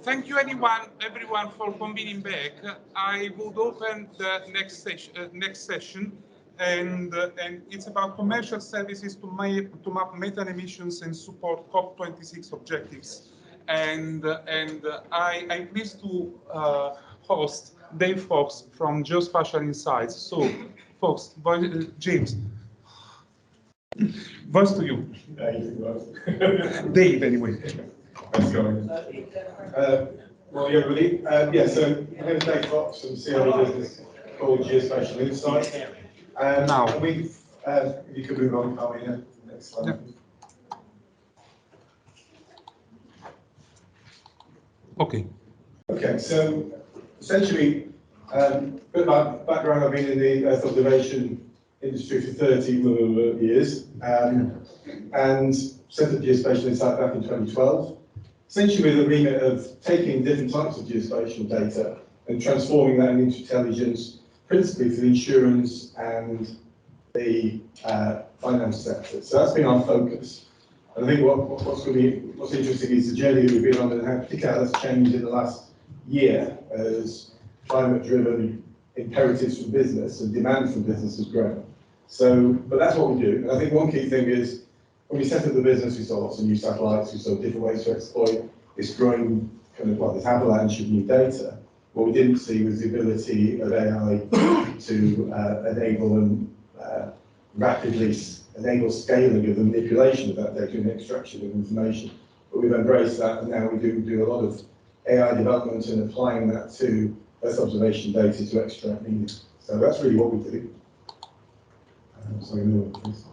Thank you, everyone, for convening back. I would open the next session, and it's about commercial services to map methane emissions and support COP26 objectives. And I'm pleased to host Dave Fox from Geospatial Insights. So, Fox, James, voice to you. Dave, anyway. How's it going? Well, everybody. Yeah, so my name is Dave Fox from CEO of a business called Geospatial Insights. Now, we've, if you could move on, Carmine, next slide. Yeah. Okay. Okay, so essentially, a bit about background. I've been in the Earth observation industry for 30 years, and set up Geospatial Insight back in 2012. Essentially with the remit of taking different types of geospatial data and transforming that into intelligence, principally for the insurance and the finance sector. So that's been our focus. And I think what's interesting is the journey that we've been on and how particularly that's changed in the last year as climate-driven imperatives from business and demand from business has grown. So, but that's what we do. And I think one key thing is when we set up the business, we saw lots of new satellites, we saw different ways to exploit this growing kind of this avalanche of new data. What we didn't see was the ability of AI to enable and rapidly enable scaling of the manipulation of that data and extraction of information. But we've embraced that, and now we do a lot of AI development and applying that to Earth observation data to extract meaning. So that's really what we do. Sorry, move on, please.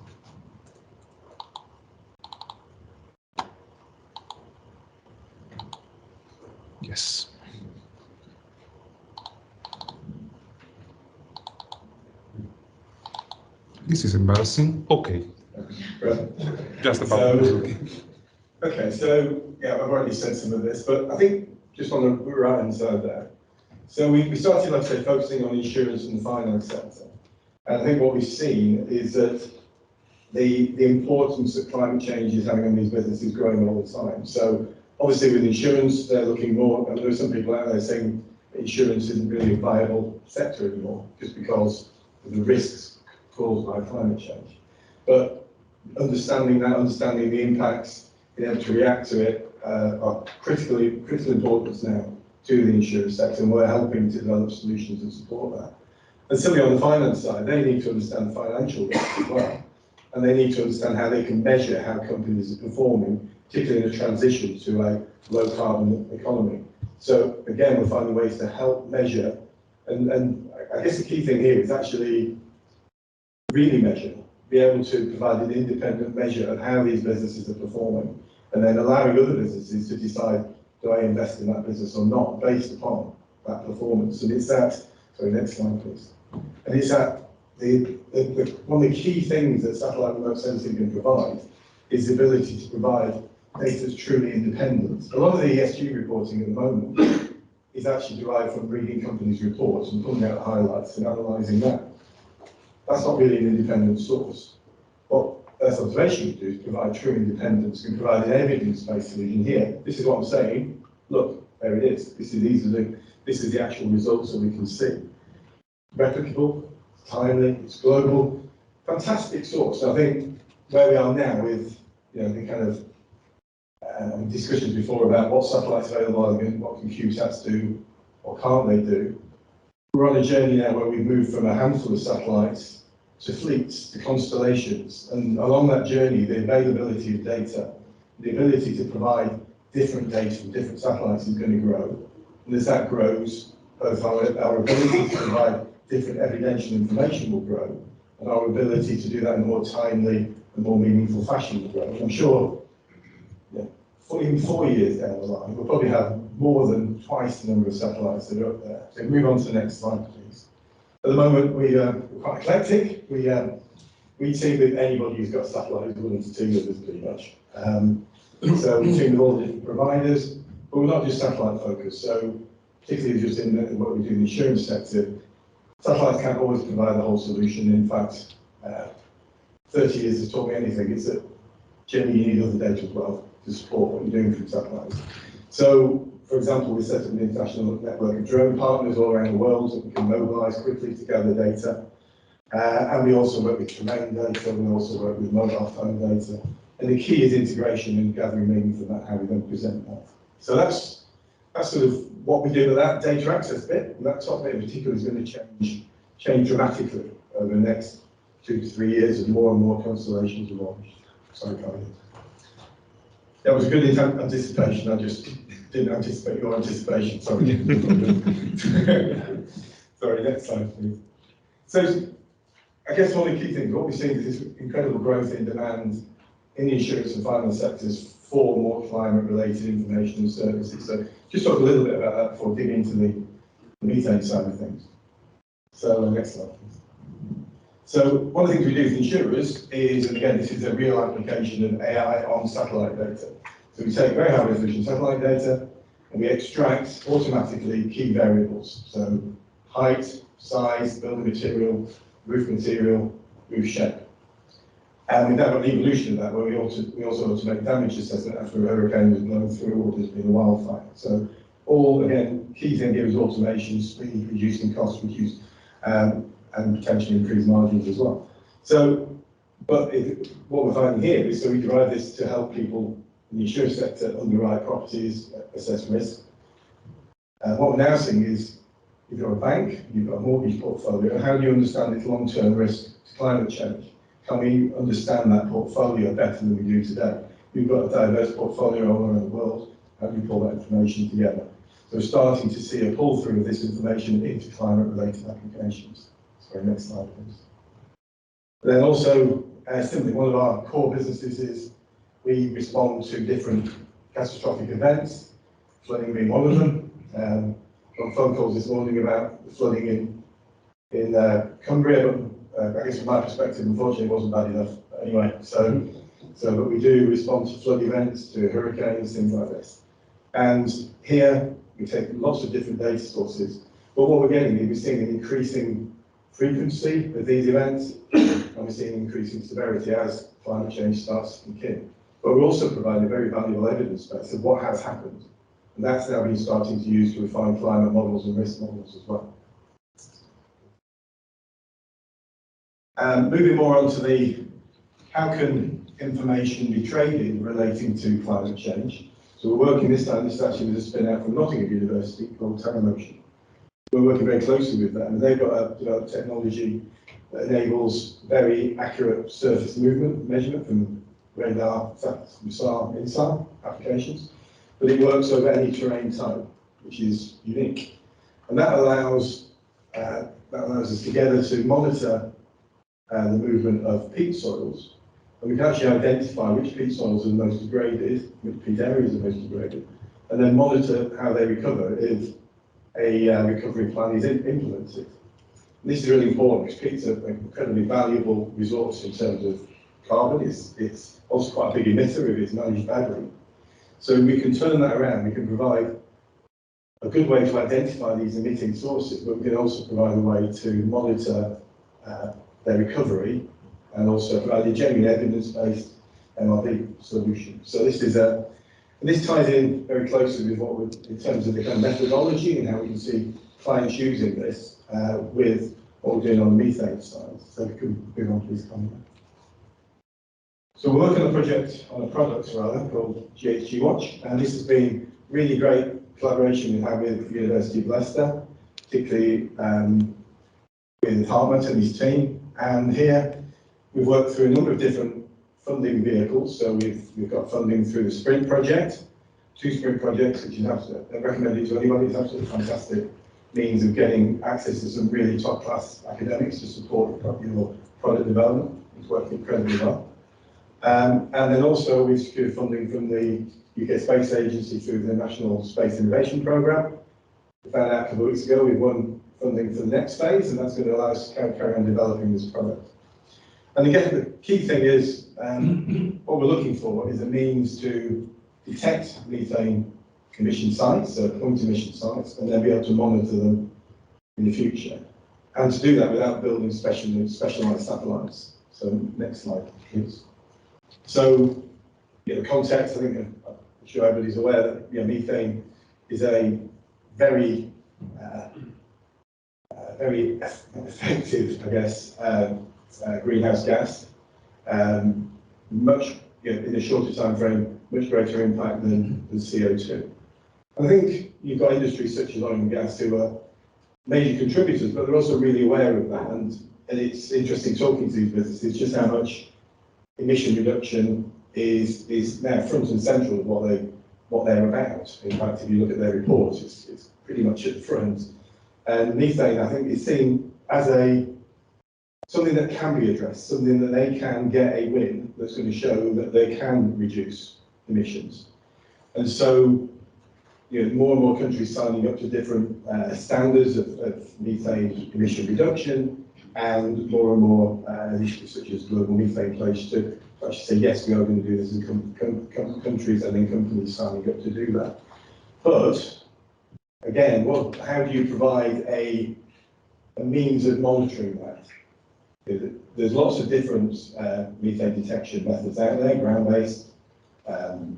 Yes. This is embarrassing. Okay. Right. Just about. Okay, so yeah, I've already said some of this, but I think just on the right hand side there. So we started, like I say, focusing on insurance and the finance sector. And I think what we've seen is that the importance that climate change is having on these businesses is growing all the time. So obviously with insurance, they're looking more, and there are some people out there saying insurance isn't really a viable sector anymore, just because of the risks caused by climate change. But understanding the impacts, being able to react to it, are critical importance now to the insurance sector, and we're helping to develop solutions that support that. And similarly on the finance side, they need to understand financial risk as well, and they need to understand how they can measure how companies are performing, particularly in a transition to a low carbon economy. So again, we're finding ways to help measure, and I guess the key thing here is actually really measure, be able to provide an independent measure of how these businesses are performing, and then allowing other businesses to decide, do I invest in that business or not, based upon that performance. And it's that, sorry, next slide please. And it's that, one of the key things that satellite remote sensing can provide is the ability to provide data that's truly independent. A lot of the ESG reporting at the moment is actually derived from reading companies' reports and pulling out highlights and analysing that. That's not really an independent source. What Earth observation can do is provide true independence, can provide an evidence-based solution here. This is what I'm saying. Look, there it is. This is the actual results that we can see. Replicable, timely, it's global, fantastic source. I think where we are now with the kind of discussions before about what satellites available are, what can CubeSats do, what can't they do. We're on a journey now where we've moved from a handful of satellites to fleets, to constellations, and along that journey, the availability of data, the ability to provide different data from different satellites is going to grow. And as that grows, both our ability to provide different evidential information will grow, and our ability to do that in a more timely and more meaningful fashion will grow. And I'm sure, in 4 years down the line, we'll probably have more than twice the number of satellites that are up there. So move on to the next slide, please. At the moment, we're quite eclectic. We team with anybody who's got a satellite who's willing to team with us, pretty much. So we team with all the different providers, but we're not just satellite focused. So particularly just in what we do in the insurance sector, satellites can't always provide the whole solution. In fact, 30 years has taught me anything. It's that generally you need other data as well to support what you're doing from satellites. So for example, we set up an international network of drone partners all around the world that we can mobilise quickly to gather data. And we also work with terrain data, we also work with mobile phone data. And the key is integration and gathering meaning from that, how we then present that. So that's sort of what we do with that data access bit. And that top bit in particular is going to change dramatically over the next 2 to 3 years as more and more constellations are launched. Sorry, Carmine. That was a good anticipation. I just didn't anticipate your anticipation. Sorry. Sorry, next slide, please. So, I guess one of the key things, what we've seen is this incredible growth in demand in the insurance and finance sectors for more climate-related information and services. So, just talk a little bit about that before digging into the methane side of things. So, next slide, please. So, one of the things we do with insurers is, and again, this is a real application of AI on satellite data. So, we take very high-resolution satellite data and we extract automatically key variables. So, height, size, building material, roof material, roof shape. And we've now got an evolution of that where we also automate damage assessment after a hurricane has blown through or there's been a wildfire. So all, again, key thing here is automation, speed, reducing costs, and potentially increase margins as well. So, but what we're finding here is so we derive this to help people in the insurance sector underwrite properties, assess risk. What we're now seeing is you've got a bank, you've got a mortgage portfolio, how do you understand its long-term risk to climate change? Can we understand that portfolio better than we do today? We've got a diverse portfolio all around the world, how do we pull that information together? So we're starting to see a pull-through of this information into climate-related applications. Sorry, next slide, please. But then also, simply, one of our core businesses is we respond to different catastrophic events, flooding being one of them. Got phone calls this morning about the flooding in Cumbria, but I guess from my perspective, unfortunately, it wasn't bad enough anyway. But we do respond to flood events, to hurricanes, things like this. And here we take lots of different data sources, but what we're getting is we're seeing an increasing frequency of these events, and we're seeing increasing severity as climate change starts to kick in. But we're also providing a very valuable evidence base of what has happened. And that's now been starting to use to refine climate models and risk models as well. Moving more on to the how can information be traded relating to climate change. So we're working this time, this actually was a spin out from Nottingham University called Tyan-Carter. We're working very closely with them, and they've got a developed technology that enables very accurate surface movement measurement from radar, SAR, INSAR applications. But it works over any terrain type, which is unique. And that allows us together to monitor the movement of peat soils. And we can actually identify which peat soils are the most degraded, which peat areas are most degraded, and then monitor how they recover if a recovery plan is implemented. And this is really important because peat's an incredibly valuable resource in terms of carbon. It's also quite a big emitter if it's managed badly. So we can turn that around, we can provide a good way to identify these emitting sources, but we can also provide a way to monitor their recovery and also provide a genuine evidence-based MRP solution. So this is and this ties in very closely with what in terms of the kind of methodology and how we can see clients using this with what we're doing on the methane side. So if you could move on, please, Carmine. So we're working on a product called GHG Watch, and this has been really great collaboration we have with the University of Leicester, particularly with Carmine and his team. And here we've worked through a number of different funding vehicles. So we've got funding through the Sprint project, 2 Sprint projects, which is absolutely, I recommend it to anybody. It's absolutely fantastic means of getting access to some really top-class academics to support your product development. It's worked incredibly well. And then also we've secured funding from the UK Space Agency through the National Space Innovation Programme. We found out a couple of weeks ago we've won funding for the next phase, and that's going to allow us to carry on developing this product. And again, the key thing is what we're looking for is a means to detect methane emission sites, so point emission sites, and then be able to monitor them in the future. And to do that without building specialized satellites. So next slide, please. So, the context, I think I'm sure everybody's aware that methane is a very very effective, I guess, greenhouse gas. Much, in a shorter time frame, much greater impact than CO2. I think you've got industries such as oil and gas who are major contributors, but they're also really aware of that. And it's interesting talking to these businesses just how much emission reduction is now front and central of what they're about. In fact, if you look at their reports, it's pretty much at the front. And methane, I think, is seen as something that can be addressed, something that they can get a win that's going to show that they can reduce emissions. And so, more and more countries signing up to different standards of methane emission reduction, and more initiatives such as Global Methane Pledge to actually say, yes, we are going to do this in countries and then companies signing up to do that. But again, how do you provide a means of monitoring that? There's lots of different methane detection methods out there, ground-based and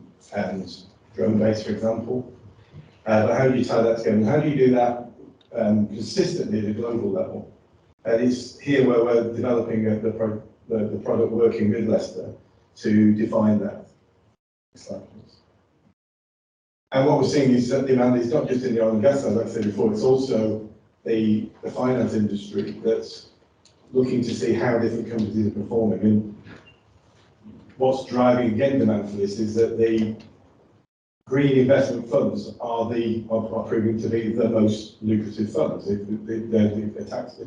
drone-based, for example. But how do you tie that together? How do you do that consistently at a global level? And it's here where we're developing the product working with Leicester to define that. And what we're seeing is that demand is not just in the oil and gas, as I said before, it's also the finance industry that's looking to see how different companies are performing. And what's driving again demand for this is that the green investment funds are proving to be the most lucrative funds. They're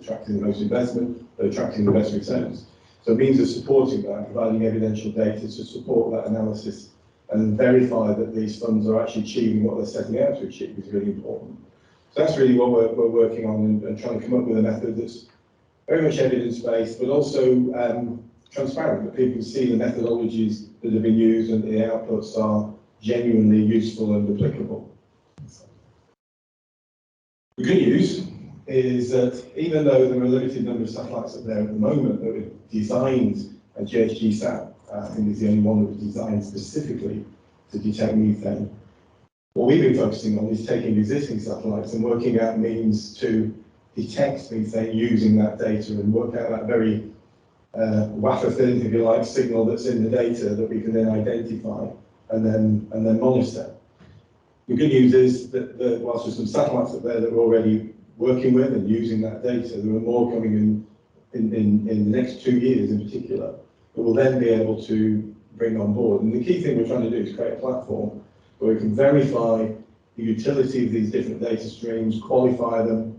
attracting the most investment, they're attracting the best returns. So it means of supporting that, providing evidential data to support that analysis and verify that these funds are actually achieving what they're setting out to achieve is really important. So that's really what we're working on and trying to come up with a method that's very much evidence-based, but also transparent, that people can see the methodologies that have been used and the outputs are genuinely useful and applicable. The good news is that even though there are a limited number of satellites up there at the moment that were designed at GHG-SAT, I think it's the only one that was designed specifically to detect methane. What we've been focusing on is taking existing satellites and working out means to detect methane using that data and work out that very wafer-thin, if you like, signal that's in the data that we can then identify and then monitor. The good news is that whilst there's some satellites up there that we're already working with and using that data, there are more coming in the next 2 years in particular that will then be able to bring on board. And the key thing we're trying to do is create a platform where we can verify the utility of these different data streams, qualify them,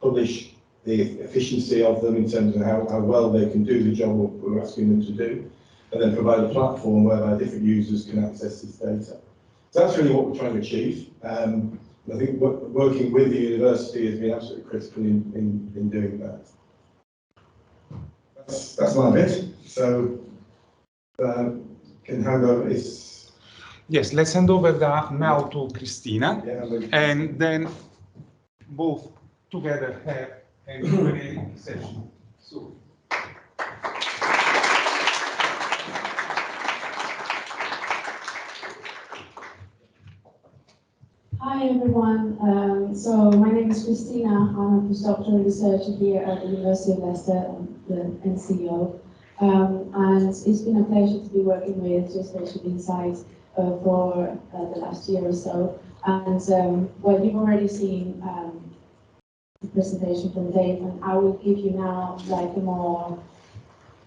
publish the efficiency of them in terms of how well they can do the job we're asking them to do, and then provide a platform whereby different users can access this data. So that's really what we're trying to achieve. I think working with the university has been absolutely critical in doing that. That's my bit. So can hand over this. Yes, let's hand over now to Cristina, Yeah, and then both together have a Q&A session. So. Hi everyone, so my name is Cristina. I'm a postdoctoral researcher here at the University of Leicester, the NCO. And it's been a pleasure to be working with Geospatial Insights for the last year or so. And well, you've already seen the presentation from Dave, and I will give you now like a more,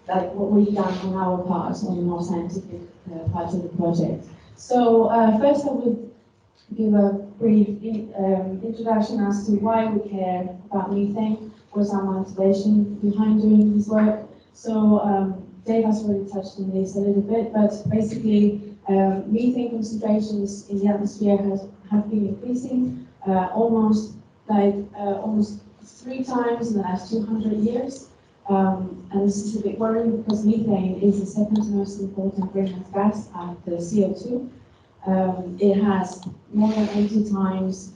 like what we've done on our part, on the more scientific part of the project. So first I would give a brief introduction as to why we care about methane, what's our motivation behind doing this work. So Dave has already touched on this a little bit, but basically methane concentrations in the atmosphere have been increasing almost 3 times in the last 200 years. And this is a bit worrying because methane is the second most important greenhouse gas after CO2. It has more than 80 times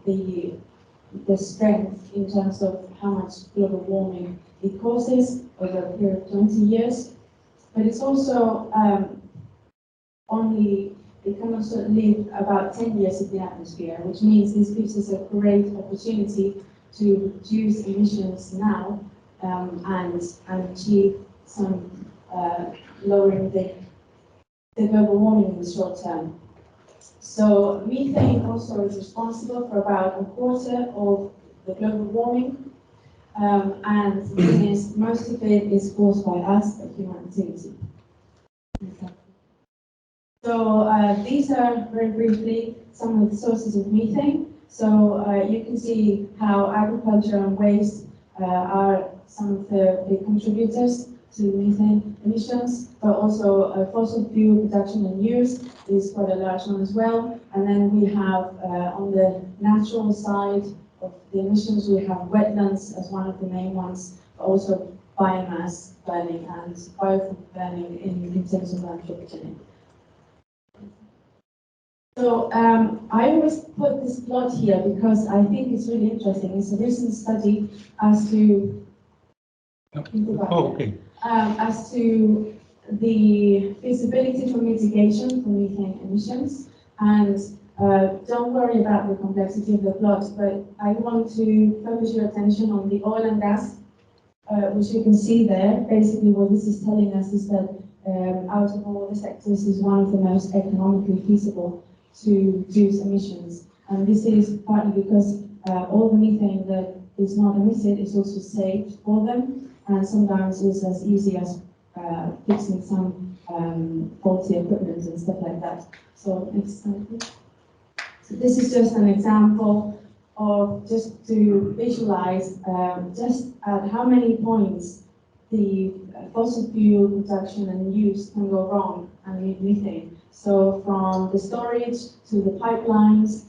the strength in terms of how much global warming it causes over a period of 20 years. But it's also only it can also live about 10 years in the atmosphere, which means this gives us a great opportunity to reduce emissions now and achieve some lowering the global warming in the short term. So methane also is responsible for about a quarter of the global warming, and the thing is, most of it is caused by us, by human activity. So these are, very briefly, some of the sources of methane. So you can see how agriculture and waste are some of the big contributors to methane emissions, but also fossil fuel production and use is quite a large one as well. And then we have, on the natural side of the emissions, we have wetlands as one of the main ones, but also biomass burning and biofuel burning in terms of anthropogenic. So I always put this plot here because I think it's really interesting. It's a recent study as to as to the feasibility for mitigation for methane emissions. And don't worry about the complexity of the plot, but I want to focus your attention on the oil and gas, which you can see there. Basically, what this is telling us is that out of all the sectors, is one of the most economically feasible to reduce emissions. And this is partly because all the methane that is not emitted is also saved for them, and sometimes it's as easy as fixing some faulty equipment and stuff like that. So next slide, please. So this is just an example of just to visualize just at how many points the fossil fuel production and use can go wrong and emit methane. So from the storage to the pipelines,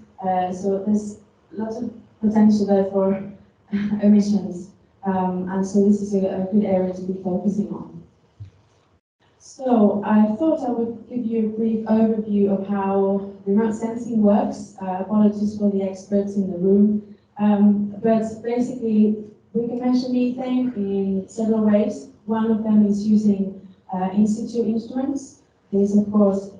so there's lots of potential there for emissions. And so this is a good area to be focusing on. So I thought I would give you a brief overview of how remote sensing works. Apologies for the experts in the room. But basically, we can measure methane in several ways. One of them is using in situ instruments. This, of course,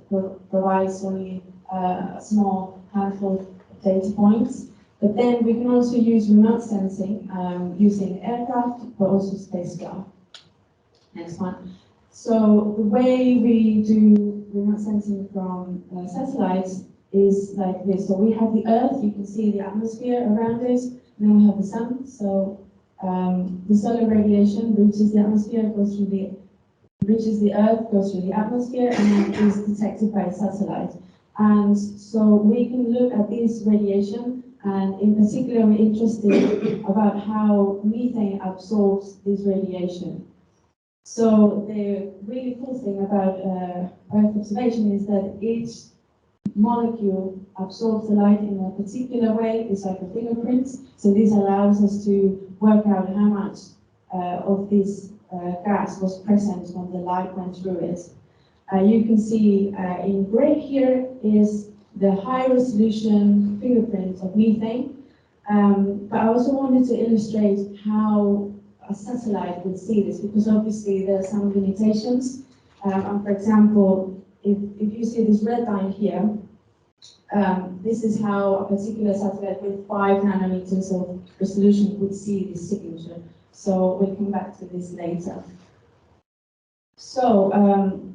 provides only a small handful of data points. But then we can also use remote sensing using aircraft, but also spacecraft. Next one. So the way we do remote sensing from satellites is like this. So we have the Earth, you can see the atmosphere around it, and then we have the sun. So the solar radiation reaches the atmosphere, reaches the Earth, goes through the atmosphere, and then is detected by a satellite. And so we can look at this radiation, and in particular we're interested about how methane absorbs this radiation. So the really cool thing about Earth observation is that each molecule absorbs the light in a particular way. It's like a fingerprint. So this allows us to work out how much of this gas was present when the light went through it. You can see in gray here is the high resolution fingerprint of methane. But I also wanted to illustrate how a satellite would see this, because obviously there are some limitations. And for example, if you see this red line here, this is how a particular satellite with 5 nanometers of resolution would see this signature. So we'll come back to this later. So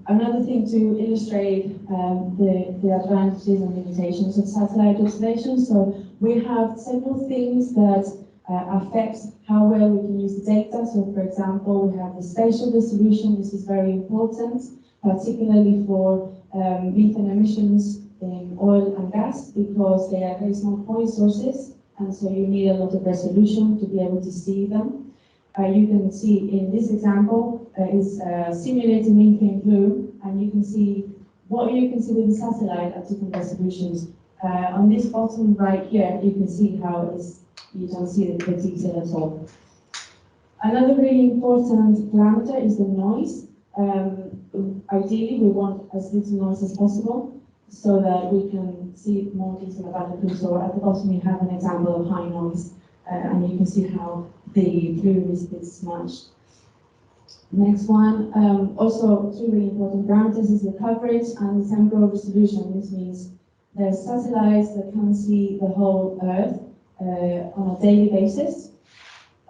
another thing to illustrate the advantages and limitations of satellite observation. So we have several things that affect how well we can use the data. So for example, we have the spatial distribution. This is very important, particularly for methane emissions in oil and gas, because they are very small point sources, and so you need a lot of resolution to be able to see them. You can see in this example is simulated methane plume, and you can see what you can see with the satellite at different resolutions. On this bottom right here, you can see how you don't see the detail at all. Another really important parameter is the noise. Ideally, we want as little noise as possible so that we can see more detail about the plume. So at the bottom, you have an example of high noise, and you can see how the plume is smudged. Next one, also two really important parameters is the coverage and the temporal resolution. This means there's satellites that can see the whole Earth on a daily basis,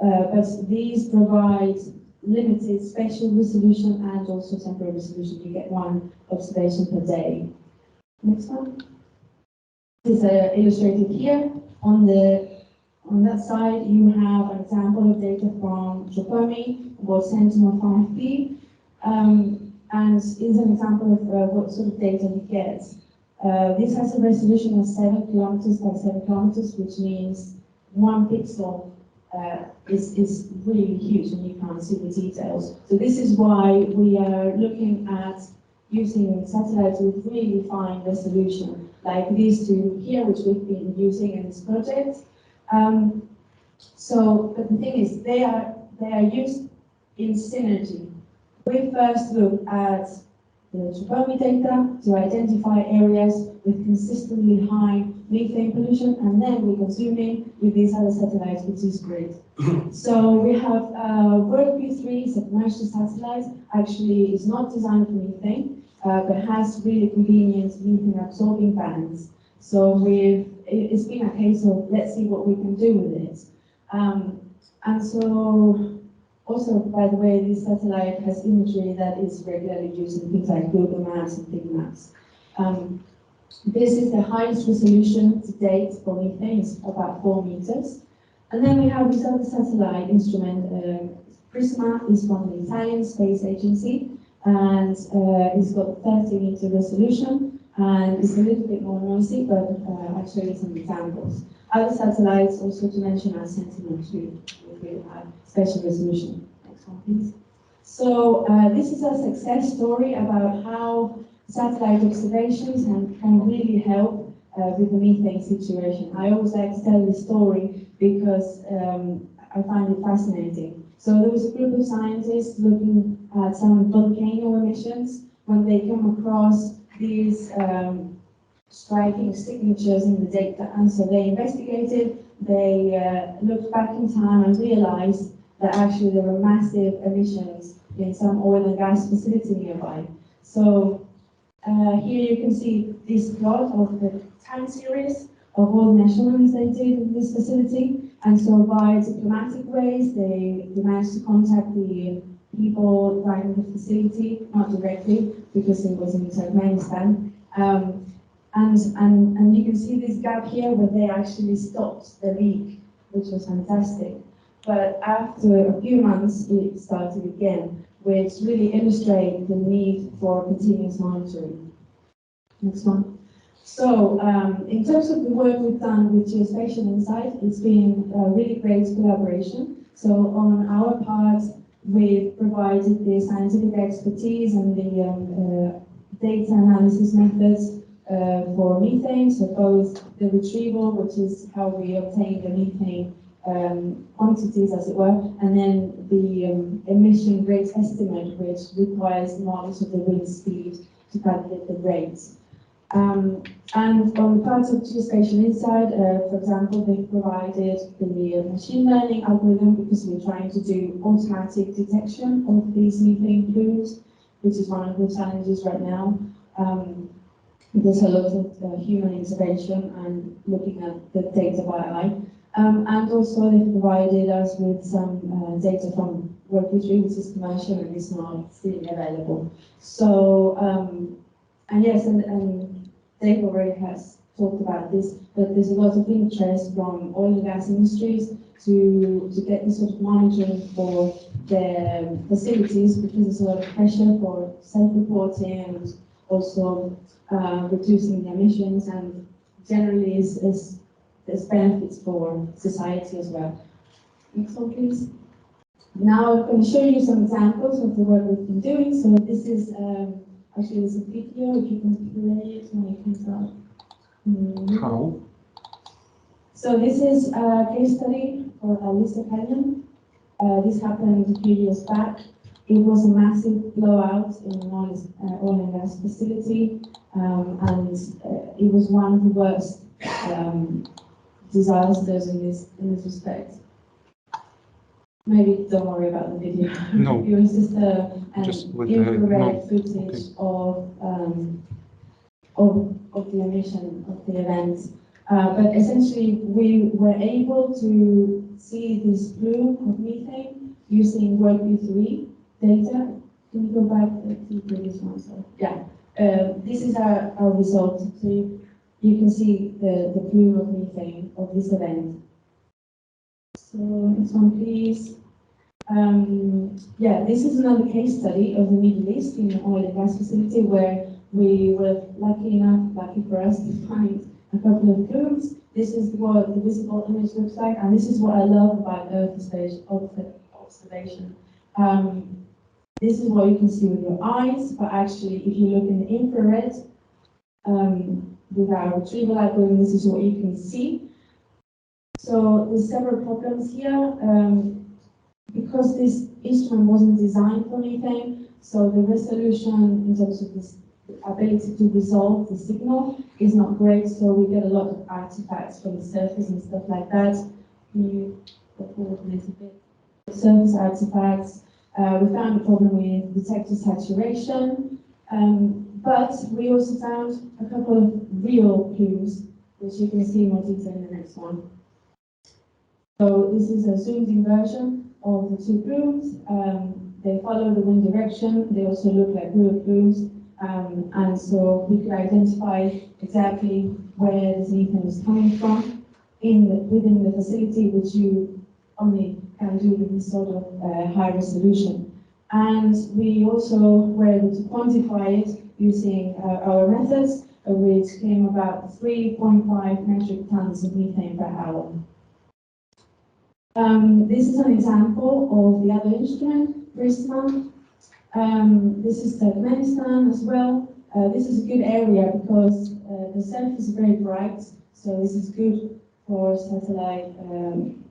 but these provide limited spatial resolution and also temporal resolution. You get one observation per day. Next one. This is illustrated here. On that side, you have an example of data from Tropomi, about Sentinel-5P, and is an example of what sort of data you get. This has a resolution of 7 kilometers by 7 kilometers, which means 1 pixel is really huge and you can't see the details. So this is why we are looking at using satellites with really fine resolution, like these two here, which we've been using in this project. But the thing is, they are used in synergy. We first look at the Tropomi data to identify areas with consistently high methane pollution, and then we can zoom in with these other satellites, which is great. So we have WorldView 3 is a commercial satellite. Actually, it's not designed for methane, but has really convenient methane absorbing bands. So it's been a case of let's see what we can do with it. And so also, by the way, this satellite has imagery that is regularly used in things like Google Maps and Big Maps. This is the highest resolution to date for methane, it's about 4 meters. And then we have this other satellite instrument, Prisma, is from the Italian Space Agency, and it's got 30-meter resolution, and it's a little bit more noisy, but I'll show you some examples. Other satellites, also to mention, are Sentinel-2, which will have special resolution. Next one, please. So this is a success story about how satellite observations can really help with the methane situation. I always like to tell this story because I find it fascinating. So there was a group of scientists looking at some volcano emissions when they come across these striking signatures in the data, and so they investigated, they looked back in time and realized that actually there were massive emissions in some oil and gas facility nearby. So here you can see this plot of the time series of all the measurements they did in this facility, and so by diplomatic ways they managed to contact the people running the facility, not directly because it was in Turkmenistan. And you can see this gap here where they actually stopped the leak, which was fantastic. But after a few months, it started again, which really illustrates the need for continuous monitoring. Next one. So, in terms of the work we've done with Geospatial Insight, it's been a really great collaboration. So, on our part, we've provided the scientific expertise and the data analysis methods for methane, so both the retrieval, which is how we obtain the methane quantities, as it were, and then the emission rate estimate, which requires knowledge of the wind speed to calculate the rates. And on the part of Geospatial Insight, for example, they've provided the machine learning algorithm because we're trying to do automatic detection of these methane plumes, which is one of the challenges right now. There's a lot of human intervention and looking at the data by eye. And also they've provided us with some data from WorldView 3, which is commercial and is not freely available. So, and yes, and Dave already has talked about this, but there's a lot of interest from oil and gas industries to get this sort of monitoring for their facilities, because there's a lot of pressure for self-reporting and also reducing the emissions, and generally there's benefits for society as well. Next one, please. Now I'm going to show you some examples of the work we've been doing. So this is actually there's a video, if you can play it when it comes out. How? So this is a case study for Leicester Innovation Hub. This happened a few years back. It was a massive blowout in an oil and gas facility, and it was one of the worst disasters in this respect. Maybe don't worry about the video. No. It was just an Just with infrared no. footage Okay. of the emission of the event. But essentially, we were able to see this plume of methane using WorkView 3 data. Can you go back to the previous one? So, yeah, this is our result. So you can see the plume of methane of this event. So next one, please. Yeah, this is another case study of the Middle East in an oil and gas facility where we were lucky for us to find a couple of plumes. This is what the visible image looks like, and this is what I love about Earth observation. This is what you can see with your eyes, but actually, if you look in the infrared with our retrieval algorithm, this is what you can see. So there's several problems here. Because this instrument wasn't designed for methane, so the resolution in terms of this ability to resolve the signal is not great, so we get a lot of artifacts from the surface and stuff like that. Can you go forward a little bit? Surface artifacts. We found a problem with detector saturation, but we also found a couple of real plumes, which you can see in more detail in the next one. So this is a zoomed-in version of the two plumes. They follow the wind direction. They also look like real plumes. And so we could identify exactly where this methane is coming from within the facility, which you only can do with this sort of high resolution. And we also were able to quantify it using our methods, which came about 3.5 metric tons of methane per hour. This is an example of the other instrument, Cristina. This is Turkmenistan as well. This is a good area because the surface is very bright, so this is good for satellite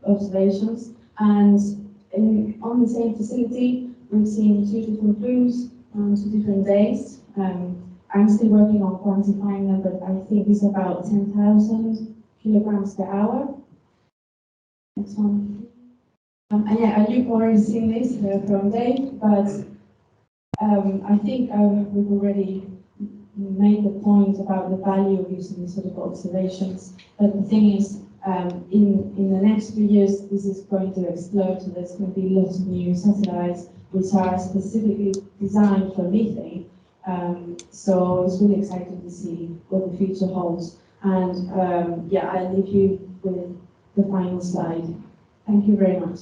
observations. And on the same facility, we've seen 2 different plumes on 2 different days. I'm still working on quantifying them, but I think it's about 10,000 kilograms per hour. Next one. And yeah, you've already seen this from Dave, but I think we've already made the point about the value of using these sort of observations. But the thing is, in the next few years, this is going to explode, so there's going to be lots of new satellites which are specifically designed for methane. So it's really exciting to see what the future holds. And yeah, I'll leave you with the final slide. Thank you very much.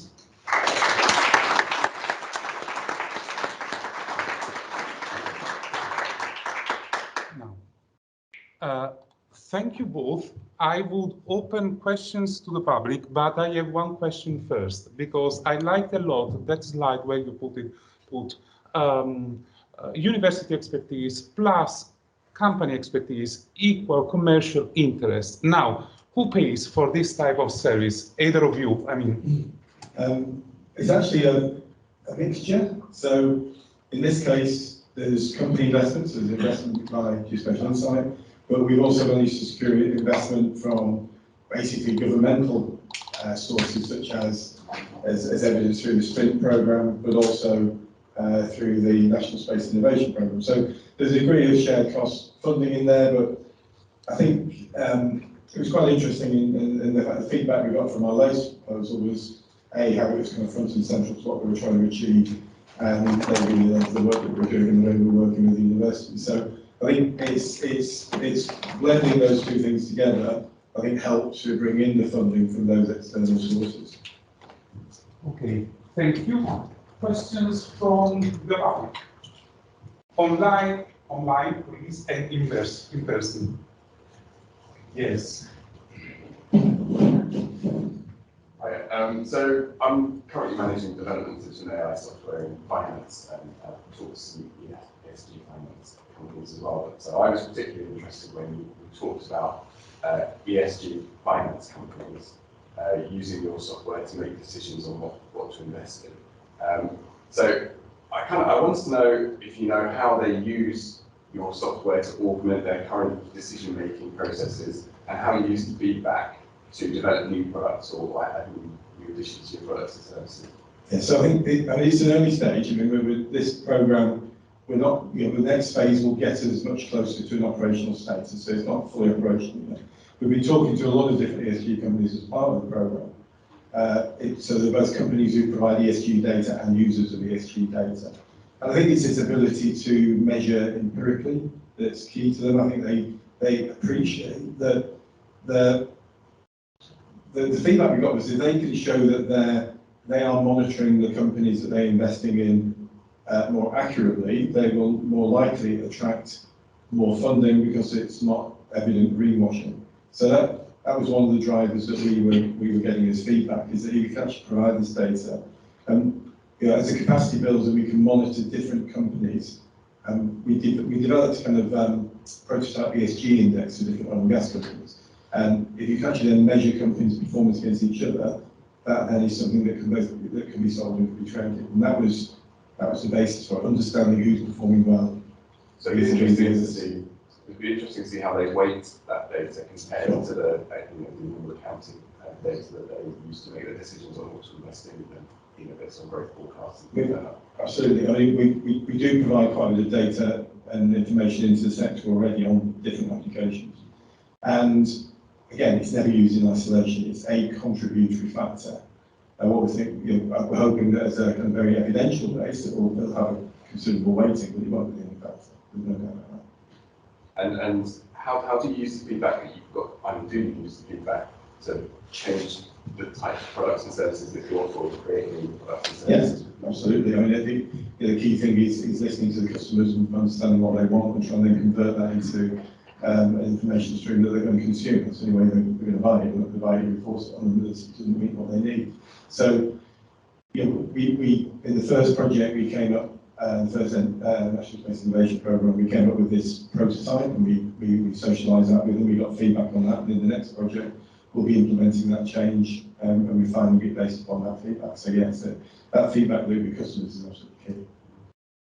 Thank you both. I would open questions to the public, but I have one question first, because I liked a lot that slide where you put university expertise plus company expertise equal commercial interest. Now, who pays for this type of service? Either of you, I mean. It's actually a mixture. So in this case, there's company investments, there's investment by Geospatial Insight, but we've also managed to secure investment from basically governmental sources, such as evidenced through the SPRINT program, but also through the National Space Innovation Program. So there's a degree of shared cost funding in there, but I think it was quite interesting in the fact the feedback we got from our latest proposal was how it was kind of front and central to what we were trying to achieve, and maybe the work that we're doing and the way we're working with the university. So I think it's blending those two things together, I think, helped to bring in the funding from those external sources. Okay, thank you. Questions from the public? Online, please, and in person. Yes. Hi, so I'm currently managing development of some AI software in finance and talk to some ESG finance companies as well. But so I was particularly interested when you talked about ESG finance companies using your software to make decisions on what to invest in. So I wanted to know if you know how they use your software to augment their current decision-making processes, and how you use the feedback to develop new products or add new additions to your products and services. Yeah, so I think it's an early stage. I mean, with this program, we're not, the next phase will get us much closer to an operational status, so it's not fully operational yet. We've been talking to a lot of different ESG companies as part of the program. So they're both companies who provide ESG data and users of ESG data. And I think it's its ability to measure empirically that's key to them. I think they appreciate that the feedback we got was that they can show that they are monitoring the companies that they're investing in more accurately, they will more likely attract more funding because it's not evident greenwashing. So that was one of the drivers that we were getting as feedback, is that you can actually provide this data. As the capacity builds and we can monitor different companies, we developed a kind of prototype ESG index for different oil and gas companies. And if you can actually then measure companies' performance against each other, that then is something that can be solved and can be trended. And that was the basis for understanding who's performing well. So it'd be interesting to see how they weight that data compared to the normal accounting data that they use to make their decisions on what to invest in, based on growth forecasts. Absolutely. I mean, we do provide quite a bit of data and information into the sector already on different applications. And again, it's never used in isolation. It's a contributory factor. And what we think, we're hoping that as a kind of very evidential base, it will have a considerable weighting, but it won't be the only factor. There's no doubt about that. And how do you use the feedback that you've got? I mean, do you use the feedback to change the type of products and services that you offer, or create new products and services? Yes, absolutely. I mean, I think the key thing is listening to the customers and understanding what they want and trying to convert that into an information stream that they're going to consume. That's the only way they're going to buy it. They're not going to buy it and force it on them that doesn't meet what they need. So, we in the first project we came up, the first National Space Innovation Programme, we came up with this prototype and we socialised that with them. We got feedback on that, and in the next project we'll be implementing that change and refining it based upon that feedback. So yeah, so that feedback loop with customers is absolutely key.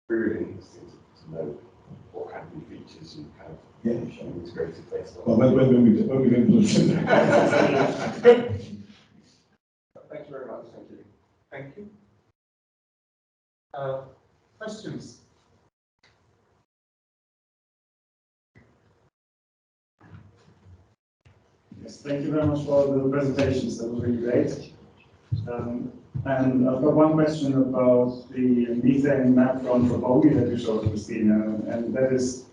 Really interesting to know what kind of new features you kind of integrated based on. Well, when we've implemented that. Thank you very much. Thank you. Thank you. Questions? Yes, thank you very much for the presentations. That was really great. And I've got one question about the methane map from Bhuhi that you showed, Cristina, and that is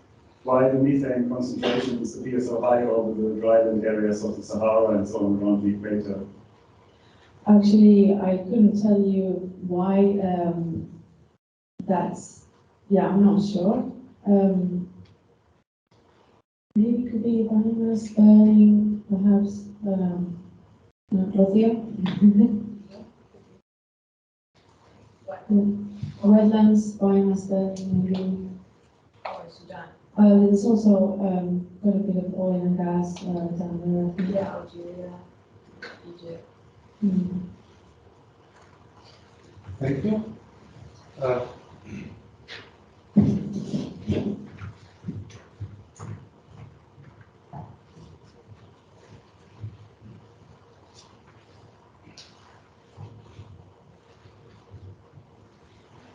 why the methane concentrations appear so high over the dryland areas of the Sahara and so on around the equator. Actually, I couldn't tell you why I'm not sure. Maybe it could be biomass burning, perhaps, Rothia? Wetlands, biomass burning, maybe. There's also quite a bit of oil and gas down there, I think. Yeah, Algeria, Egypt. Thank you.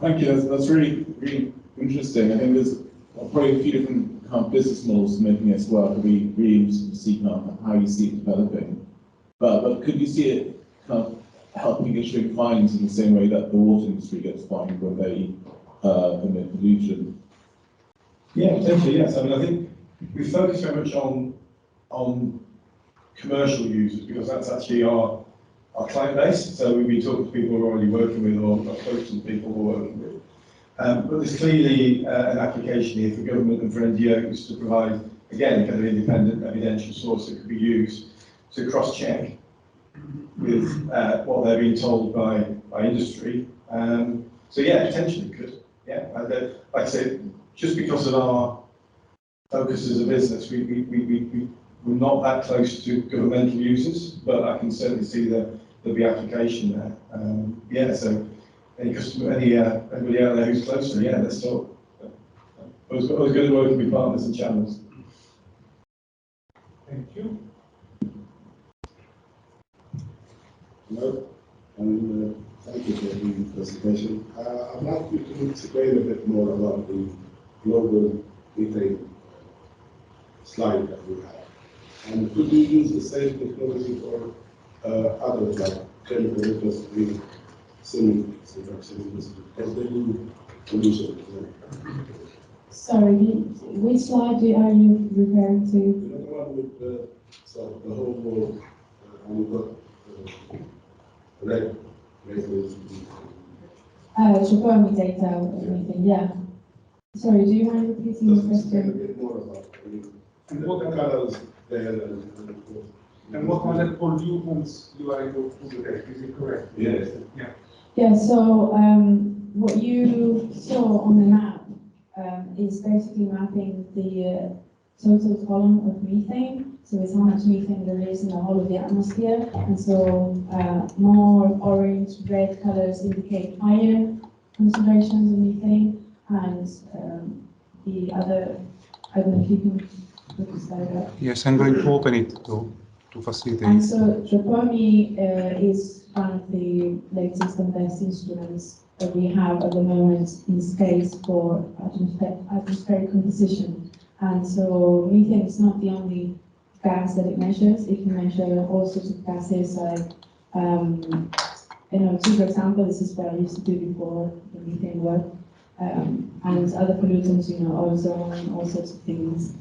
Thank you. That's really, really interesting. I think there's probably a few different kind of business models for making this work. It'd be really interesting to see kind of how you see it developing. But could you see it kind of helping issuing fines in the same way that the water industry gets fined when they emit pollution? Yeah, potentially, yes. I mean, I think we focus very much on commercial users because that's actually our client base. So we've been talking to people we're already working with or close to the people we're working with. But there's clearly an application here for government and for NGOs to provide, again, a kind of independent evidential source that could be used to cross-check with what they're being told by industry. So yeah, potentially could. Yeah, like I said, just because of our focus as a business, we're not that close to governmental users, but I can certainly see there'll be application there. Yeah, so any customer, anybody out there who's closer, yeah, let's talk. Always good working with partners and channels. Thank you. Hello, I'm Thank you for the presentation. I'd like you to explain a bit more about the global methane slide that we have. And could we use the same technology for others like chemical industry, semiconductor industry, because they do pollution as well? Sorry, which slide are you referring to? You know the one with the whole world, and you've got red labels. Trachoma data or anything, yeah. Sorry, do you mind repeating the Just explain a question? bit more about And what the are colors there and what are the pollutants you are able to detect? Is it correct? Yes. Yeah. Yeah, so what you saw on the map is basically mapping the total column of methane. So it's how much methane there is in the whole of the atmosphere. And so more orange, red colors indicate higher concentrations of methane. And the other, I don't know if you can look this slide up. Yes, I'm going to open it to facilitate. And so Trachoma is one of the latest and best instruments that we have at the moment in space for atmospheric composition. And so methane is not the only gas that it measures. It can measure all sorts of gases like NO2, for example. This is what I used to do before the methane work. And other pollutants, ozone, all sorts of things.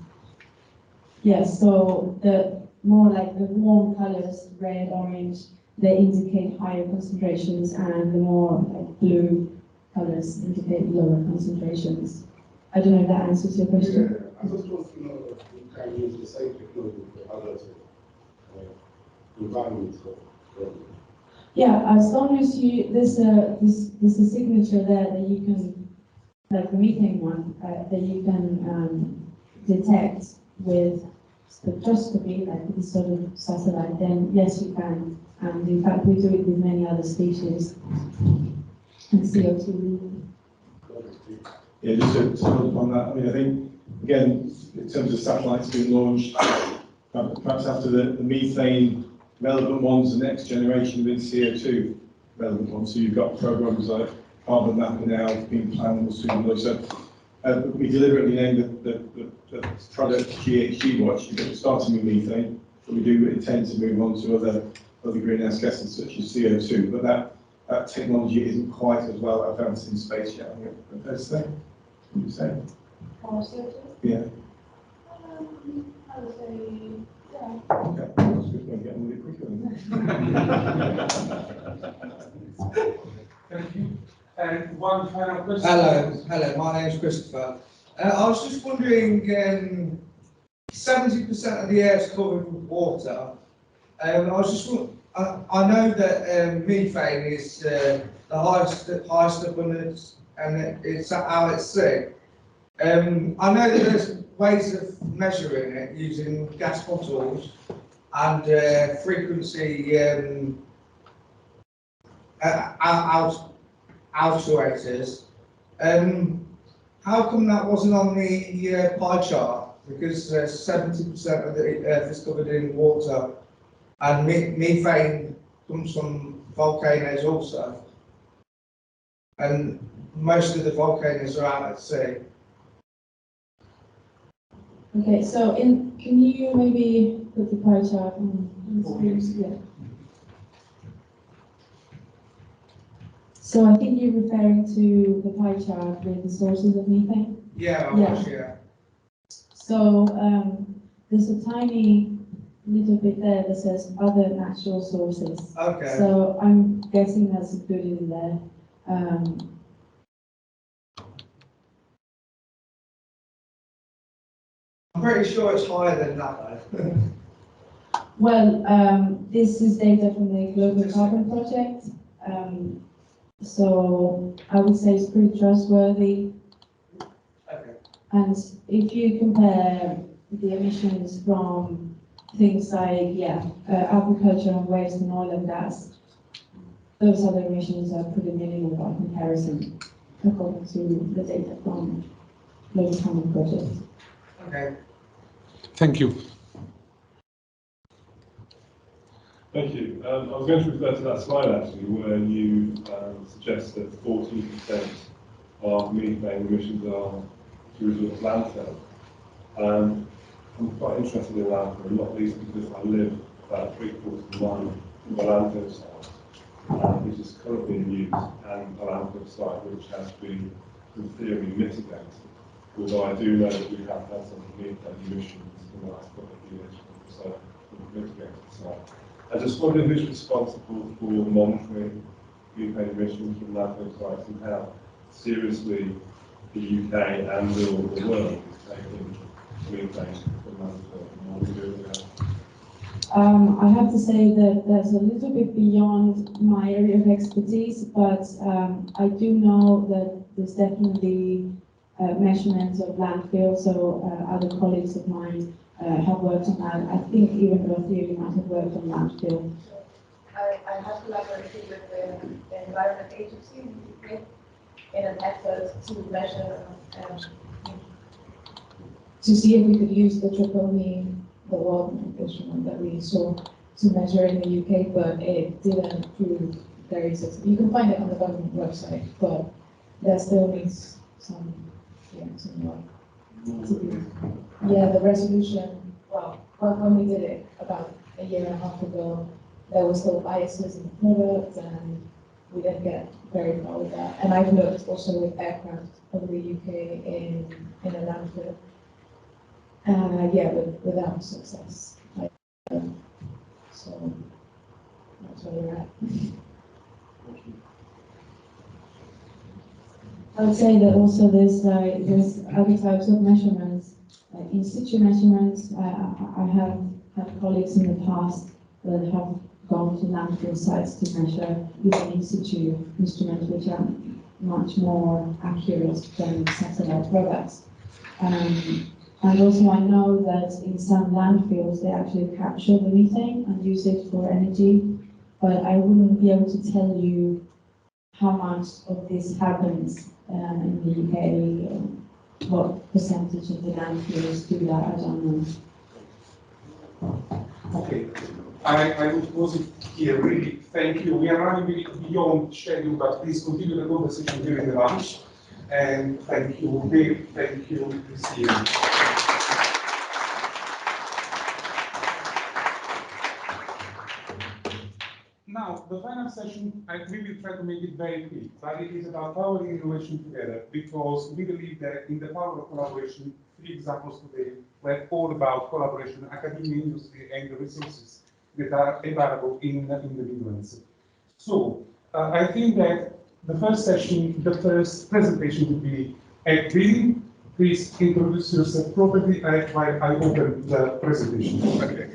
Yes, so the more like the warm colors, red, orange, they indicate higher concentrations, and the more like blue colors indicate lower concentrations. I don't know if that answers your question. Yeah, I just want to know if you can use the same technology for other environments. Yeah, as long as there's a signature there that you can, like the methane one, that you can detect with spectroscopy, like with this sort of satellite, then yes, you can. And in fact, we do it with many other species. And CO2. Yeah, just to follow up on that, I mean, I think, again, in terms of satellites being launched, perhaps after the methane relevant ones, the next generation within CO2 relevant ones. So you've got programs like carbon mapping now being planned or soon launched. So we deliberately named the product GHG Watch. You've got starting with methane, but we do intend to move on to other greenhouse gases such as CO2. But that technology isn't quite as well advanced in space yet. Fair to say? Would you say? Yeah. I would say, yeah. Okay. That's good. We'll get on with it quicker then. Thank you. And one final question. Hello, my name is Christopher. I was just wondering, 70% of the air is covered with water. I know that methane is the highest abundance, and it's out at sea. I know that there's ways of measuring it using gas bottles and frequency actuators. How come that wasn't on the pie chart? Because 70% of the Earth is covered in water, and methane comes from volcanoes also, and most of the volcanoes are out at sea. Okay, so can you maybe put the pie chart on the screen? Yeah. So I think you're referring to the pie chart with the sources of methane? Yeah, yeah. So there's a tiny little bit there that says other natural sources. Okay. So I'm guessing that's included in there. I'm pretty sure it's higher than that though. Well, this is data from the Global Carbon Project. So I would say it's pretty trustworthy. Okay. And if you compare the emissions from things like, agriculture and waste and oil and gas, those other emissions are pretty minimal by comparison, according to the data from Global Carbon Project. Okay. Thank you. Thank you. I was going to refer to that slide actually, where you suggest that 14% of methane emissions are the result of landfill. I'm quite interested in landfill, not least because I live about 3/4 mile from the landfill site, which is currently in use, and a landfill site which has been, in theory, mitigated. Although I do know that we have had some methane emissions in the last couple of years from the mitigated site. I just wonder who's responsible for monitoring methane emissions from landfill sites and how seriously the UK and the world is taking methane from landfill and what we do with that. I have to say that that's a little bit beyond my area of expertise, but I do know that there's definitely measurements of landfill, so other colleagues of mine have worked on that. I think even Theory might have worked on landfill. I have collaborated with the Environment Agency in the UK in an effort to measure, to see if we could use the Tripoli, the water instrument that we saw, to measure in the UK, but it didn't prove very successful. You can find it on the government website, but there still needs some work. Yeah, the resolution, well, when we did it about a year and a half ago, there were still biases in the product, and we didn't get very far with that. And I've looked also with aircraft over the UK in a landfill. Without success. So that's where we're at. I would say that also there's other types of measurements, like in situ measurements. I have had colleagues in the past that have gone to landfill sites to measure using in situ instruments, which are much more accurate than satellite products. And also I know that in some landfills they actually capture the methane and use it for energy, but I wouldn't be able to tell you how much of this happens in the UK, what percentage of the landfills do that, I don't know. Okay, I would pause it here, really, thank you. We are running really beyond schedule, but please continue the conversation during the lunch. And thank you, Dave, thank you, Cristina. Now, the final session, we will try to make it very quick, but it is about powering innovation together, because we believe that in the power of collaboration, 3 examples today were all about collaboration, academia, industry, and the resources that are available in the Netherlands. So, I think that the first session, the first presentation would be Ed Bryning. Please introduce yourself properly while I open the presentation. Okay.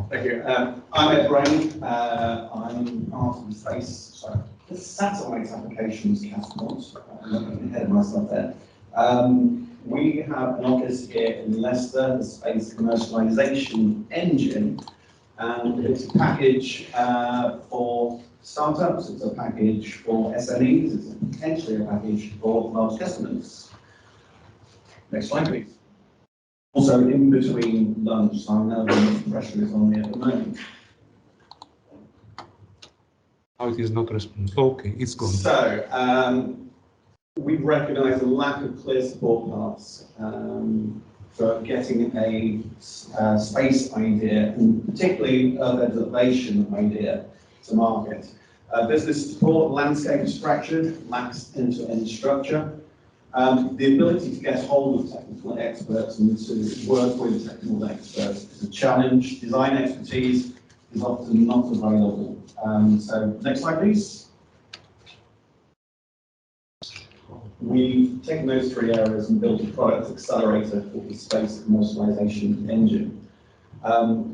Thank you. I'm Ed Bryning. I'm part of the satellite applications category. I'm looking ahead of myself there. We have an office here in Leicester, the Space Commercialisation Engine, and it's a package for startups, it's a package for SMEs, it's potentially a package for large customers. Next slide, please. Also, in between lunch, so I know the pressure is on me at the moment. Oh, it is not responding. Okay, it's gone. So, we recognise a lack of clear support paths for getting a space idea, and particularly Earth observation idea, to market. Business support, landscape is fractured, lacks end-to-end structure. The ability to get hold of technical experts and to work with technical experts is a challenge. Design expertise is often not available. So next slide, please. We've taken those 3 areas and built a product accelerator called the Space Commercialisation Engine.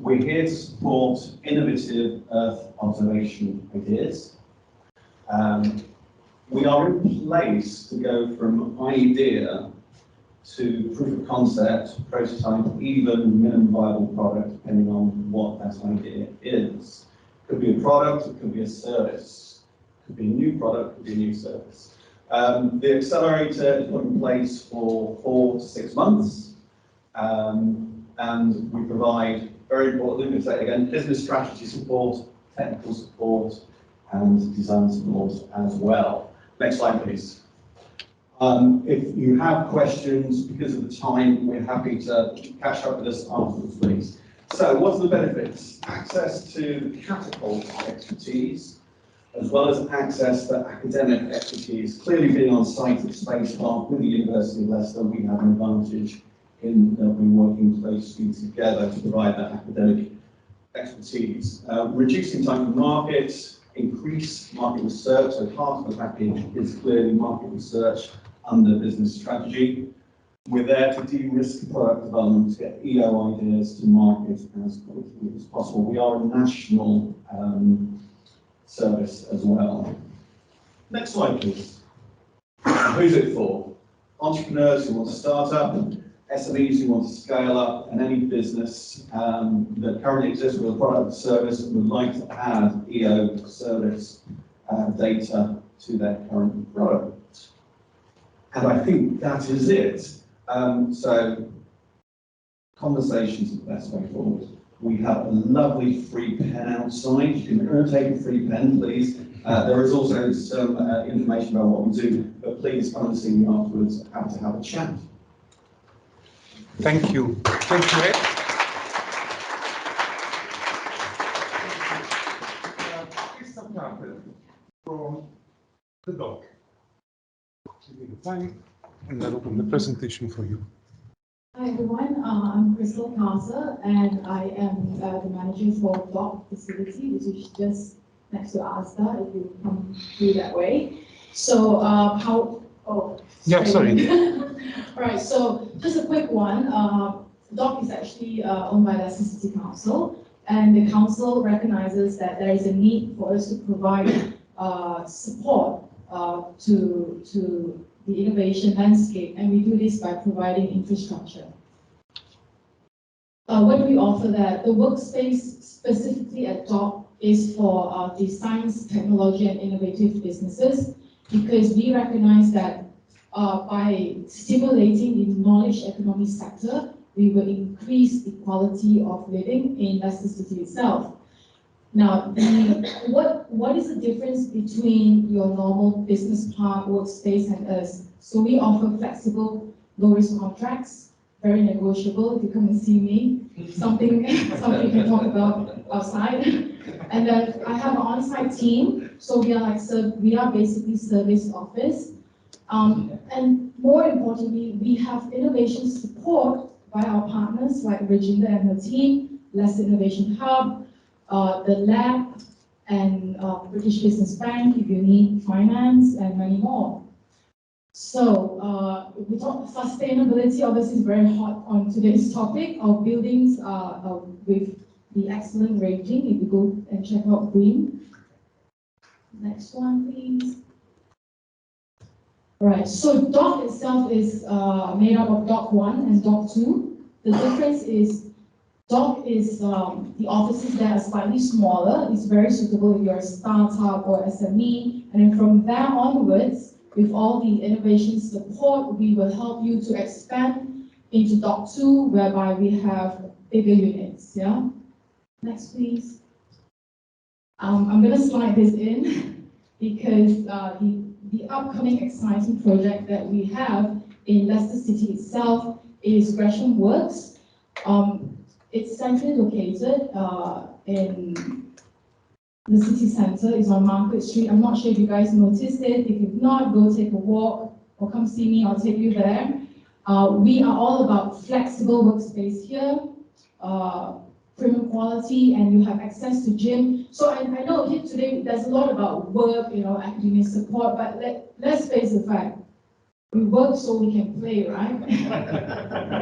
We're here to support innovative Earth observation ideas. We are in place to go from idea to proof of concept, prototype, even minimum viable product, depending on what that idea is. It could be a product, it could be a service, it could be a new product, it could be a new service. The accelerator is put in place for 4 to 6 months, and we provide very important, let me say it again, business strategy support, technical support, and design support as well. Next slide, please. If you have questions, because of the time, we're happy to catch up with us afterwards, please. So what are the benefits? Access to catapult expertise, as well as access to academic expertise. Clearly being on site at Space Park with the University of Leicester, we have an advantage in that we're working closely together to provide that academic expertise. Reducing time to market, increase market research, so part of the package is clearly market research under business strategy. We're there to de-risk product development, to get EO ideas to market as quickly as possible. We are a national service as well. Next slide, please. Who's it for? Entrepreneurs who want to start up, SMEs who want to scale up, and any business that currently exists with a product or service and would like to add EO service data to their current product. And I think that is it. So conversations are the best way forward. We have a lovely free pen outside. You can all take a free pen, please. There is also some information about what we do, but please come and see me afterwards. Happy to have a chat. Thank you. Thank you, Ed. Crystal-Tyan from the doc. Give me the time, and I'll open the presentation for you. Hi everyone, I'm Crystal-Tyan and I am the manager for dock facility, which is just next to ASDA if you come through that way. So yeah, sorry. All right, so just a quick one. Dock is actually owned by Leicester City Council, and the council recognizes that there is a need for us to provide support to the innovation landscape, and we do this by providing infrastructure. What do we offer there? The workspace specifically at DOC is for the science, technology, and innovative businesses, because we recognize that by stimulating the knowledge economy sector, we will increase the quality of living in Leicester City itself. Now, what is the difference between your normal business park, workspace, and us? So we offer flexible, low-risk contracts, very negotiable. If you come and see me, something we can talk about outside. And then I have an on-site team, so we are basically service office. And more importantly, we have innovation support by our partners like Rajinder and her team, Leicester Innovation Hub, the lab, and British Business Bank if you need finance, and many more. So we talk sustainability, obviously is very hot on today's topic. Our buildings are with the excellent rating. If you go and check out green. Next one, please. All right, so DOC itself is made up of DOC 1 and DOC 2. The difference is DOC is the offices that are slightly smaller. It's very suitable if you're a startup or SME. And then from there onwards, with all the innovation support, we will help you to expand into DOC 2, whereby we have bigger units. Yeah. Next, please. I'm going to slide this in because the upcoming exciting project that we have in Leicester City itself is Gresham Works. It's centrally located in the city centre. It's on Market Street. I'm not sure if you guys noticed it. If you've not, go take a walk or come see me. I'll take you there. We are all about flexible workspace here, premium quality, and you have access to gym. So I know here today there's a lot about work, academic support, but let's face the fact. We work so we can play, right?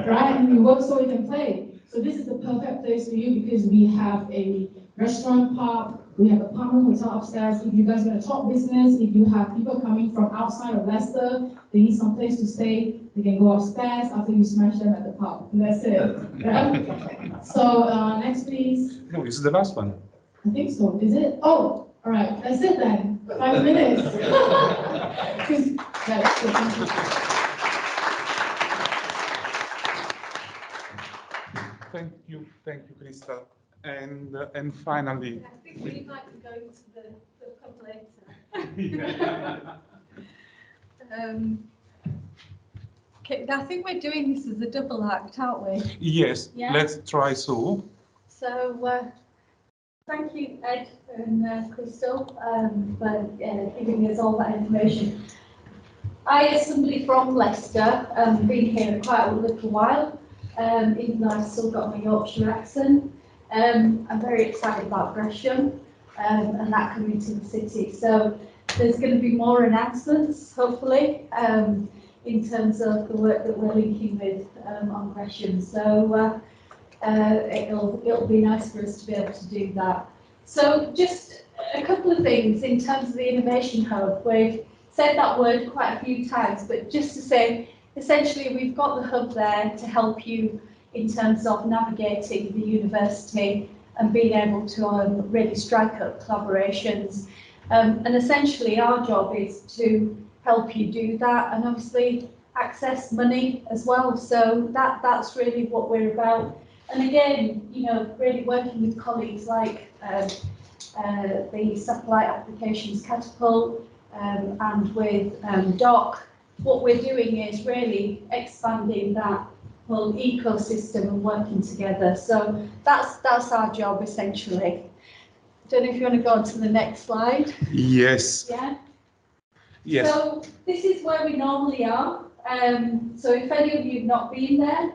Right? And we work so we can play. So this is the perfect place for you because we have a restaurant park, we have apartment hotel upstairs. If you guys are going to talk business, if you have people coming from outside of Leicester, they need some place to stay, they can go upstairs after you smash them at the pub. And that's it. Right? So next, please. No, this is the last one. I think so. Is it? Oh, all right. That's it then. 5 minutes. Yeah, that's good. Thank you. thank you, Crystal. And finally, I think we might be going to the pub later. Okay, I think we're doing this as a double act, aren't we? yes, Yeah. let's try so. So, thank you, Ed and Crystal, for giving us all that information. I, as somebody from Leicester, been here quite a little while, even though I've still got my Yorkshire accent. I'm very excited about Gresham and that coming to the city. So there's going to be more announcements, hopefully, in terms of the work that we're linking with on Gresham. So it'll be nice for us to be able to do that. So just a couple of things in terms of the Innovation Hub. We've said that word quite a few times, but just to say, essentially, we've got the hub there to help you in terms of navigating the university and being able to really strike up collaborations. And essentially, our job is to help you do that and obviously access money as well. So that's really what we're about. And again, you know, really working with colleagues like the Satellite Applications Catapult and with DOC, what we're doing is really expanding that whole ecosystem and working together. So that's our job essentially. Don't know if you want to go on to the next slide. Yes. Yeah. Yes. So this is where we normally are. So if any of you have not been there,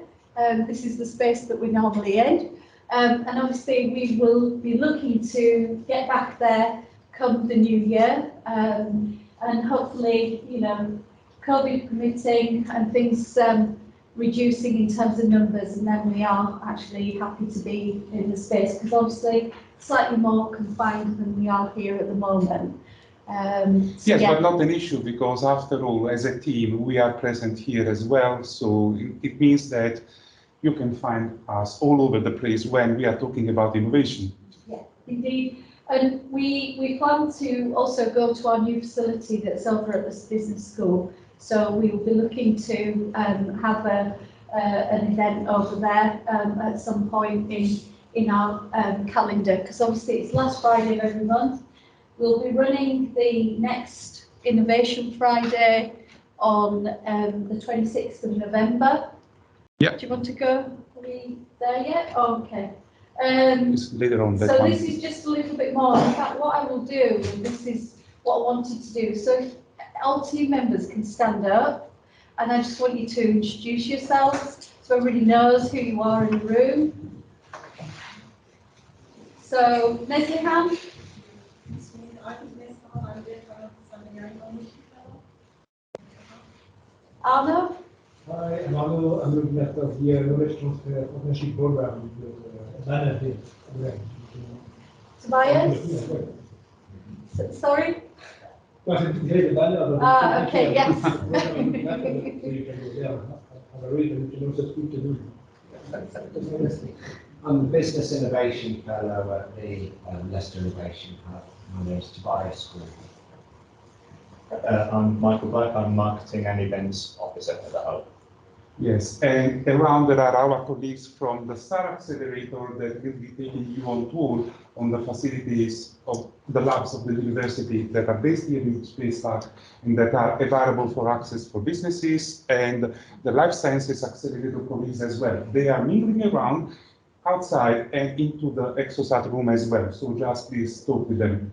this is the space that we're normally in. And obviously we will be looking to get back there come the new year. And hopefully, you know, COVID permitting and things reducing in terms of numbers, and then we are actually happy to be in the space because obviously slightly more confined than we are here at the moment. Yes, yeah. But not an issue because after all, as a team, we are present here as well. So it means that you can find us all over the place when we are talking about innovation. Yeah, indeed. And we plan to also go to our new facility that's over at the business school. So we will be looking to have an event over there at some point in our calendar, because obviously it's last Friday of every month. We'll be running the next Innovation Friday on the 26th of November. Yeah. Do you want to go? Are we there yet? Oh, okay. It's later on. So this is just a little bit more. In fact, what I will do, and this is what I wanted to do. So if all team members can stand up, and I just want you to introduce yourselves so everybody knows who you are in the room. So, Neslihan. Arno. Hi, I'm Arno. I'm looking at the Knowledge Transfer Partnership Program with Benefit. Tobias. Sorry? Okay, yes. So you can go there, have a read, and you can also speak to them. I'm the Business Innovation Fellow at the Leicester Innovation Hub. My name is Tobias. I'm Michael Black. I'm Marketing and Events Officer at the Hub. Yes, and around there are our colleagues from the STAR Accelerator that will be taking you on tour on the facilities of the labs of the university that are based here in Space Park and that are available for access for businesses, and the Life Sciences Accelerator colleagues as well. They are mingling around outside and into the Exosat room as well, so just please talk with them.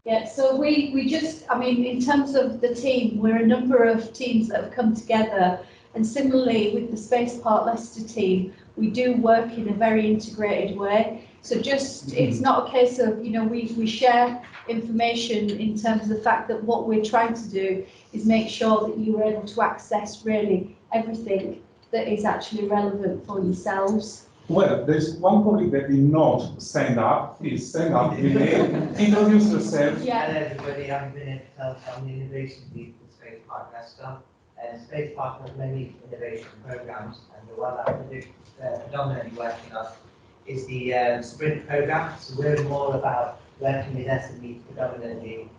Yeah, so we just, I mean, in terms of the team, we're a number of teams that have come together. And similarly with the Space Park Leicester team, we do work in a very integrated way. So just, it's not a case of, you know, we share information in terms of the fact that what we're trying to do is make sure that you are able to access really everything that is actually relevant for yourselves. Well, there's one colleague that did not stand up. Please stand up. Introduce yourself. Yeah. Hello everybody, I'm Villena from the Innovation Lead for Space Park Leicester. Space Park has many innovation programs, and the one that I'm predominantly working on is the Sprint program. So we're more about working with SMEs predominantly,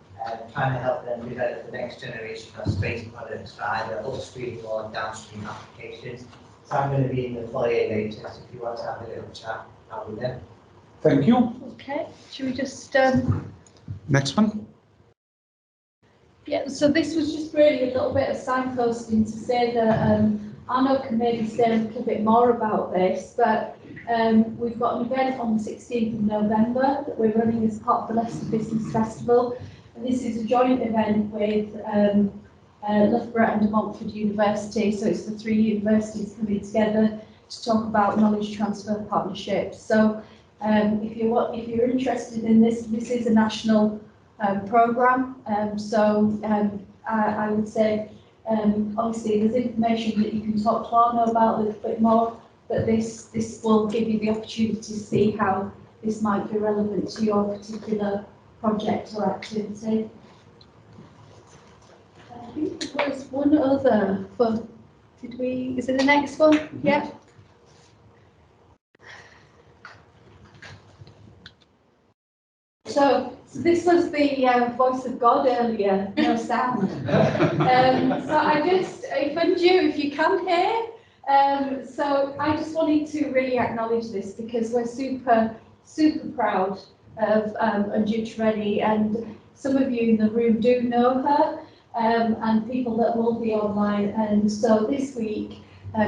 trying to help them develop the next generation of space products for either upstream or downstream applications. So I'm going to be in the foyer later, so if you want to have a little chat, I'll be there. Thank you. Okay, should we just Next one. yeah, so this was just really a little bit of signposting to say that Arno can maybe say a little bit more about this, but we've got an event on the 16th of November that we're running as part of the Leicester Business Festival. And this is a joint event with Loughborough and De Montfort University, so it's the 3 universities coming together to talk about knowledge transfer partnerships. So if you're interested in this, this is a national programme, I would say obviously there's information that you can talk to Arno about a little bit more, but this will give you the opportunity to see how this might be relevant to your particular project or activity. I think there was one other, but is it the next one? Mm-hmm. Yeah. So this was the voice of God earlier, no sound. So if you can hear, so I just wanted to really acknowledge this because we're super proud of Anju Trivedi, and some of you in the room do know her, and people that will be online. And so this week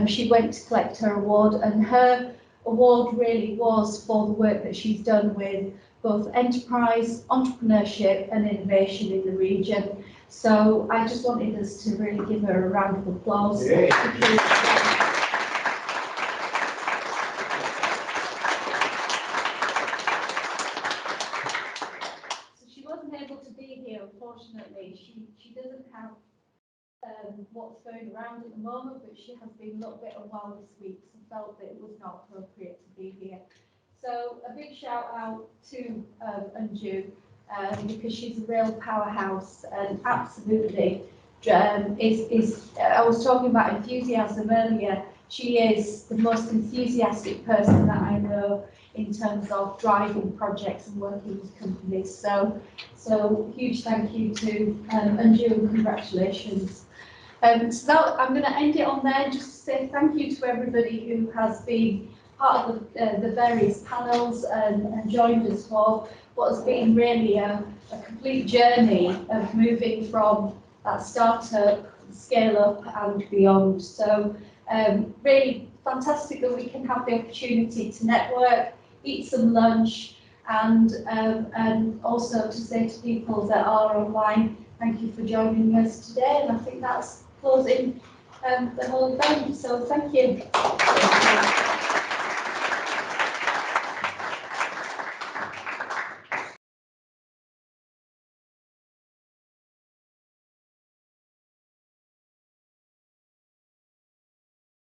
she went to collect her award, and her award really was for the work that she's done with both enterprise, entrepreneurship and innovation in the region. So I just wanted us to really give her a round of applause. Yeah. So she wasn't able to be here, unfortunately. She doesn't have what's going around at the moment, but she has been a little bit unwell this week, so felt that it was not appropriate to be here. So a big shout out to Anju, because she's a real powerhouse and absolutely I was talking about enthusiasm earlier. She is the most enthusiastic person that I know in terms of driving projects and working with companies. So huge thank you to Anju and congratulations. So I'm going to end it on there, just to say thank you to everybody who has been part of the various panels and joined us for what has been really a complete journey of moving from that startup, scale up and beyond. So really fantastic that we can have the opportunity to network, eat some lunch, and also to say to people that are online, thank you for joining us today. And I think that's closing the whole event. So thank you.